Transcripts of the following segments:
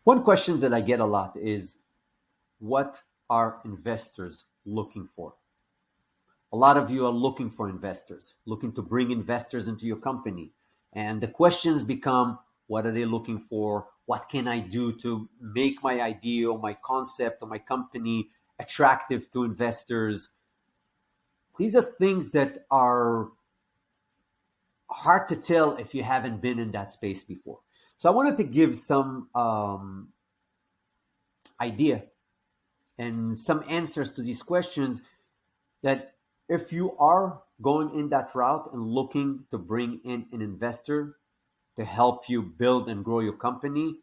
One question that I get a lot is, what are investors looking for? A lot of you are looking for investors, looking to bring investors into your company. And the questions become, what are they looking for? What can I do to make my idea or my concept or my company attractive to investors? These are things that are hard to tell if you haven't been in that space before. So I wanted to give some idea and some answers to these questions, that if you are going in that route and looking to bring in an investor to help you build and grow your company,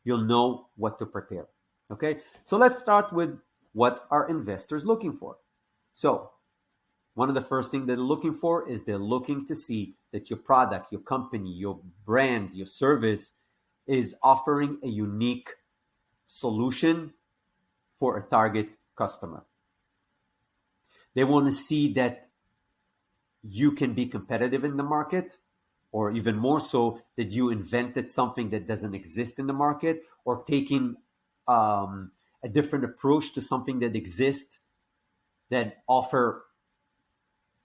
you'll know what to prepare. Okay, so let's start with, what are investors looking for? So one of the first things they're looking for is, they're looking to see that your product, your company, your brand, your service is offering a unique solution for a target customer. They want to see that you can be competitive in the market, or even more so, that you invented something that doesn't exist in the market, or taking a different approach to something that exists, that offer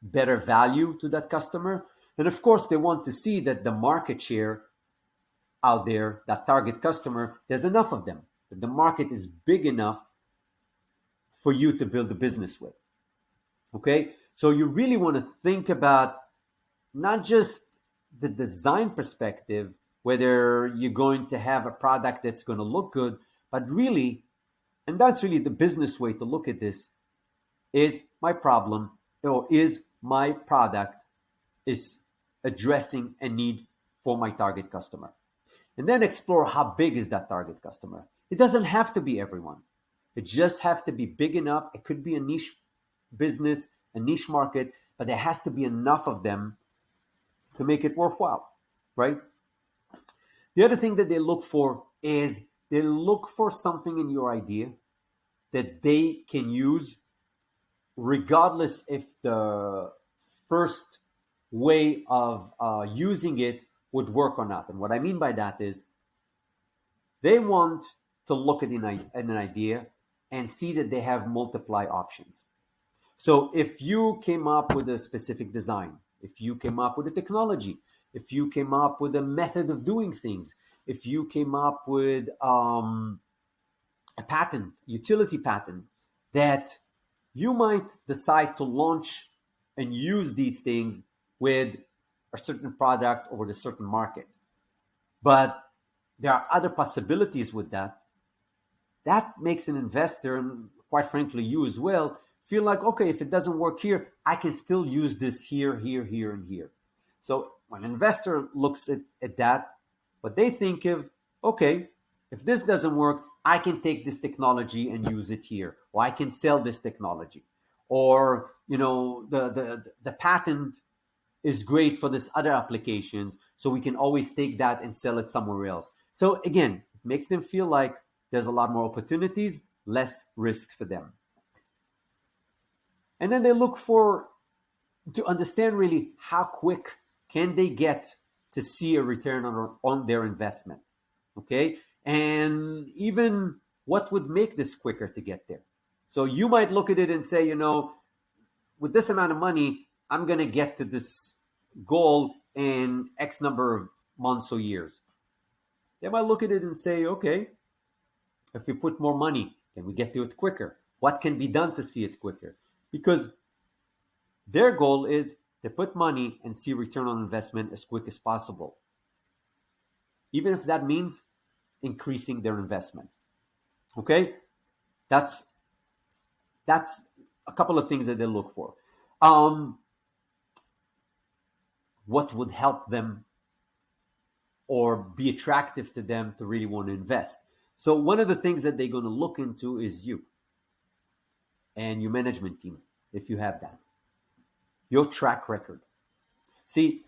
better value to that customer. And of course, they want to see that the market share out there, that target customer, there's enough of them, that the market is big enough for you to build a business with. Okay, so you really want to think about not just the design perspective, whether you're going to have a product that's going to look good, but really, and that's really the business way to look at this, is my problem, or is my product is addressing a need for my target customer? And then explore, how big is that target customer? It doesn't have to be everyone. It just have to be big enough. It could be a niche business, a niche market, but there has to be enough of them to make it worthwhile, right? The other thing that they look for is, they look for something in your idea that they can use, regardless if the first way of using it would work or not. And what I mean by that is, they want to look at an idea and see that they have multiply options. So if you came up with a specific design, if you came up with a technology, if you came up with a method of doing things, if you came up with a patent, utility patent, that you might decide to launch and use these things with a certain product or with a certain market. But there are other possibilities with that. That makes an investor, and quite frankly, you as well, feel like, okay, if it doesn't work here, I can still use this here, here, here, and here. So when an investor looks at that, what they think of, okay, if this doesn't work, I can take this technology and use it here, or I can sell this technology, or the patent is great for this other applications, so we can always take that and sell it somewhere else. So again, it makes them feel like there's a lot more opportunities, less risks for them. And then they look for, to understand really, how quick can they get to see a return on their investment. Okay, and even what would make this quicker to get there. So you might look at it and say, with this amount of money, I'm going to get to this goal in X number of months or years. They might look at it and say, okay, if we put more money, can we get to it quicker? What can be done to see it quicker? Because their goal is to put money and see return on investment as quick as possible, even if that means increasing their investment. Okay, that's a couple of things that they look for. What would help them or be attractive to them to really want to invest? So one of the things that they're going to look into is you and your management team, if you have that, your track record. See,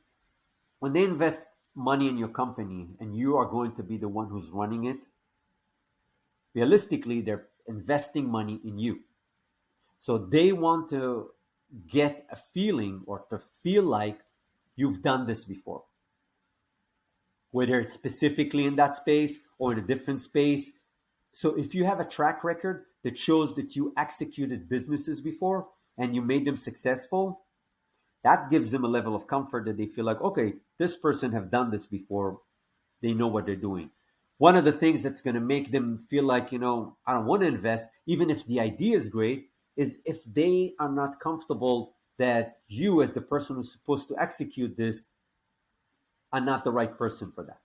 when they invest money in your company and you are going to be the one who's running it, realistically, they're investing money in you. So they want to get a feeling, or to feel like you've done this before. whether it's specifically in that space or in a different space. So if you have a track record that shows that you executed businesses before and you made them successful, that gives them a level of comfort that they feel like, okay, this person have done this before. They know what they're doing. One of the things that's going to make them feel like, I don't want to invest, even if the idea is great, is if they are not comfortable that you, as the person who's supposed to execute this, are not the right person for that.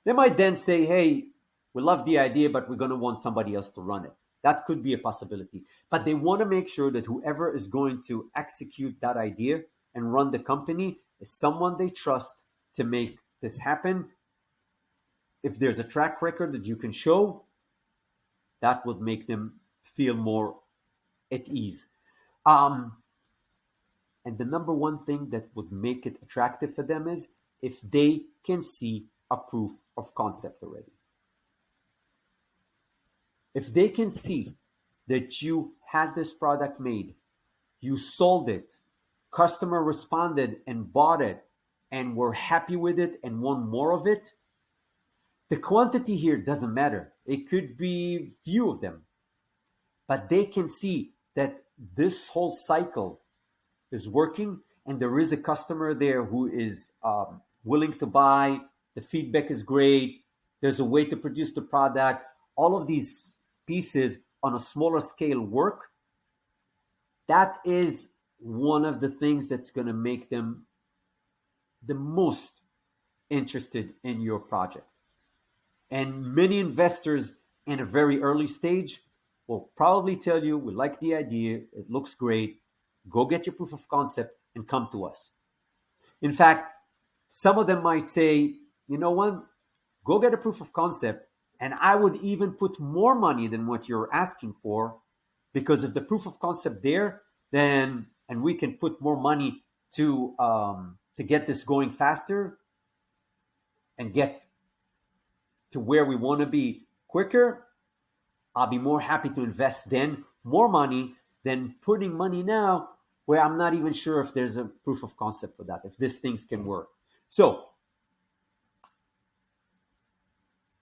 They might then say, hey, we love the idea, but we're going to want somebody else to run it. That could be a possibility. But they want to make sure that whoever is going to execute that idea and run the company is someone they trust to make this happen. If there's a track record that you can show, that would make them feel more at ease. And the number one thing that would make it attractive for them is if they can see a proof of concept already. If they can see that you had this product made, you sold it, customer responded and bought it, and were happy with it and want more of it, the quantity here doesn't matter. It could be few of them, but they can see that this whole cycle is working and there is a customer there who is willing to buy. The feedback is great. There's a way to produce the product. All of these pieces on a smaller scale work. That is one of the things that's going to make them the most interested in your project. And many investors in a very early stage will probably tell you, we like the idea, it looks great, go get your proof of concept and come to us. In fact, some of them might say, you know what, go get a proof of concept, and I would even put more money than what you're asking for, because if the proof of concept there, then, and we can put more money to get this going faster and get to where we want to be quicker, I'll be more happy to invest then more money than putting money now where I'm not even sure if there's a proof of concept for that, if these things can work. So,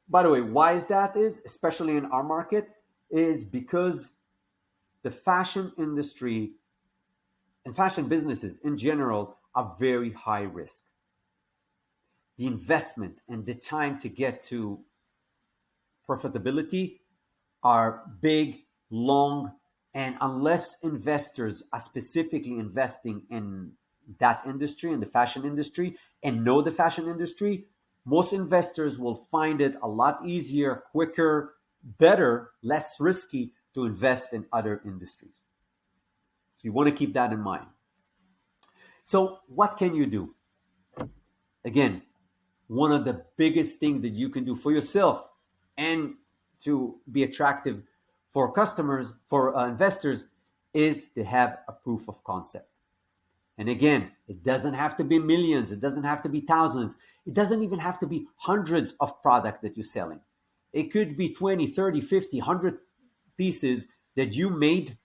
by the way, why is that is, especially in our market, is because the fashion industry and fashion businesses in general are very high risk. The investment and the time to get to profitability are big, long, and unless investors are specifically investing in that industry, in the fashion industry, and know the fashion industry, most investors will find it a lot easier, quicker, better, less risky to invest in other industries. So you want to keep that in mind. So what can you do? Again, one of the biggest things that you can do for yourself and to be attractive for customers, for investors, is to have a proof of concept. And again, it doesn't have to be millions. It doesn't have to be thousands. It doesn't even have to be hundreds of products that you're selling. It could be 20, 30, 50, 100 pieces that you made,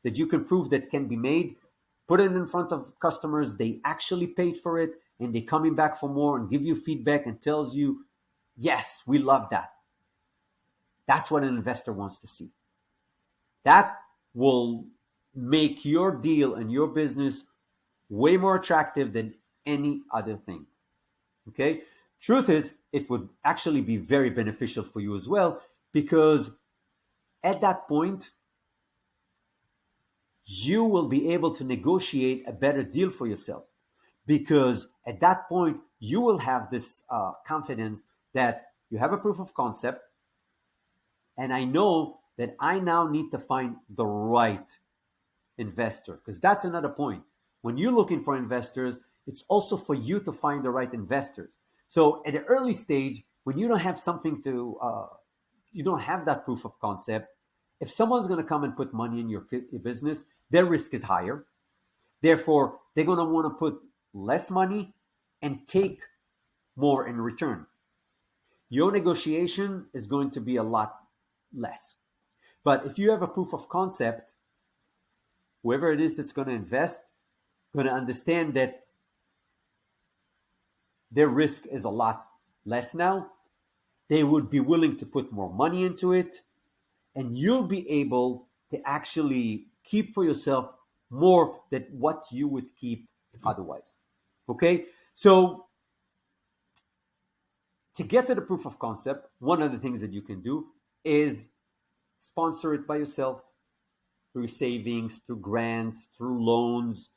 that you can prove that can be made. Put it in front of customers. They actually paid for it, and they're coming back for more and give you feedback and tells you, yes, we love that. That's what an investor wants to see. That will make your deal and your business way more attractive than any other thing. Okay? Truth is, it would actually be very beneficial for you as well, because at that point, you will be able to negotiate a better deal for yourself. Because at that point, you will have this confidence that you have a proof of concept, and I know that I now need to find the right investor. Because that's another point. When you're looking for investors, it's also for you to find the right investors. So at an early stage, when you don't have something to, you don't have that proof of concept, if someone's going to come and put money in your business, their risk is higher. Therefore, they're going to want to put less money and take more in return. Your negotiation is going to be a lot less. But if you have a proof of concept, whoever it is that's going to invest, going to understand that their risk is a lot less now, they would be willing to put more money into it, and you'll be able to actually keep for yourself more than what you would keep otherwise. Okay? So, to get to the proof of concept, one of the things that you can do is sponsor it by yourself through savings, through grants, through loans,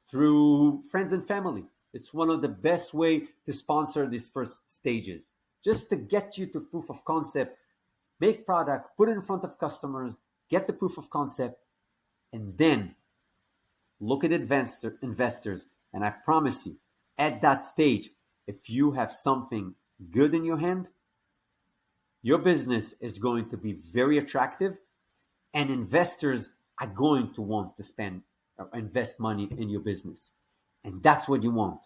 through friends and family. It's one of the best way to sponsor these first stages, just to get you to proof of concept. Make product, put it in front of customers, get the proof of concept, and then look at investors. And I promise you, at that stage, if you have something good in your hand, your business is going to be very attractive, and investors are going to want to spend or invest money in your business. And that's what you want.